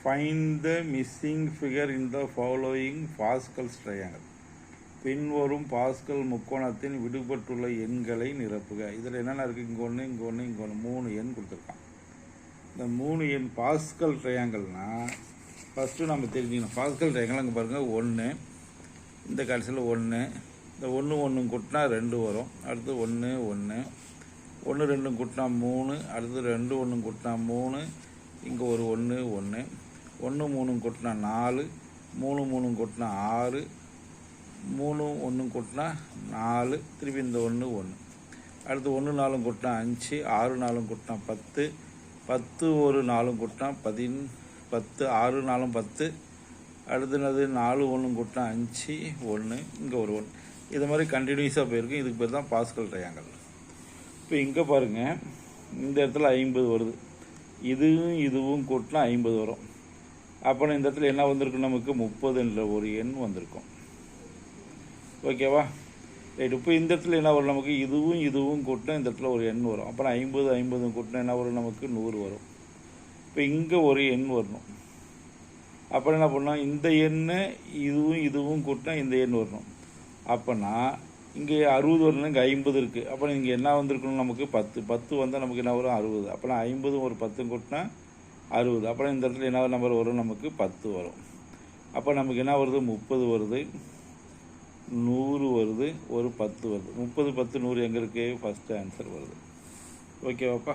Find the missing figure in the following Pascal's triangle. பின்வரும் pascal முக்கோணத்தின் விடுபட்டுள்ள எண்களை நிரப்புக. இதில் என்னென்ன இருக்குது? இங்கே ஒன்று, இங்கே ஒன்று, இங்கே ஒன்று, 3 எண் கொடுத்துருக்கான். இந்த 3 எண் பாஸ்கல் ட்ரையாங்கல்னால் ஃபஸ்ட்டு நம்ம தெரிஞ்சுக்கணும். பாஸ்கல் ட்ரையாங்கல் அங்கே பாருங்கள், 1 இந்த கடைசியில் 1, இந்த 1 1 கூட்டினா 2 வரும். அடுத்து 1 1 1 2 கூட்டினா 3, அடுத்து 2 1 கூட்டினா 3, இங்கே ஒரு 1 1 1 3 கூட்டினா 4, 3 3 கூட்டினா 6, 3 1 கூட்டினா 4, திருப்பி இந்த 1 1, அடுத்து 1 4 கூட்டினா 5, 6 4 கூட்டினா 10, 10 ஒரு 4 கூட்டினா 10, 6 4 10, அடுத்துனது 4 1 கூட்டினா 5 1, இங்கே ஒரு 1. இது மாதிரி கண்டினியூஸாக போயிருக்கும். இதுக்கு பேர் தான் பாஸ்கல் ட்ரையாங்கல். இப்போ இங்கே பாருங்கள், இந்த இடத்துல 50 வருது. இதுவும் கூட்டினா 50 வரும். அப்புறம் இந்த இடத்துல என்ன வந்திருக்கும்? நமக்கு 30 என்ற ஒரு எண் வந்திருக்கும். ஓகேவா? ரைட். இப்போ இந்த இடத்துல என்ன வரும்? நமக்கு இதுவும் கூட்டினா இந்த இடத்துல ஒரு எண் வரும். அப்புறம் 50 கூட்டினா என்ன வரும்? நமக்கு 100 வரும். இப்போ இங்கே ஒரு எண் வரணும். அப்புறம் என்ன பண்ணணும்? இந்த எண்ணை இதுவும் கூட்டினா இந்த எண் வரணும். அப்போனா இங்கே 60 வரணும், இங்கே 50 இருக்குது. அப்புறம் இங்கே என்ன வந்திருக்கணும்? நமக்கு 10 வந்தால் நமக்கு என்ன வரும்? 60. அப்புறம் 50 ஒரு 10 கூட்டினா 60. அப்புறம் இந்த இடத்துல என்ன நம்பர் வரும்? நமக்கு 10 வரும். அப்போ நமக்கு என்ன வருது? 30 வருது, 100 வருது, ஒரு 10 வருது. 30 10 100 எங்கே இருக்குது? ஃபஸ்ட்டு ஆன்சர் வருது. ஓகேவாப்பா?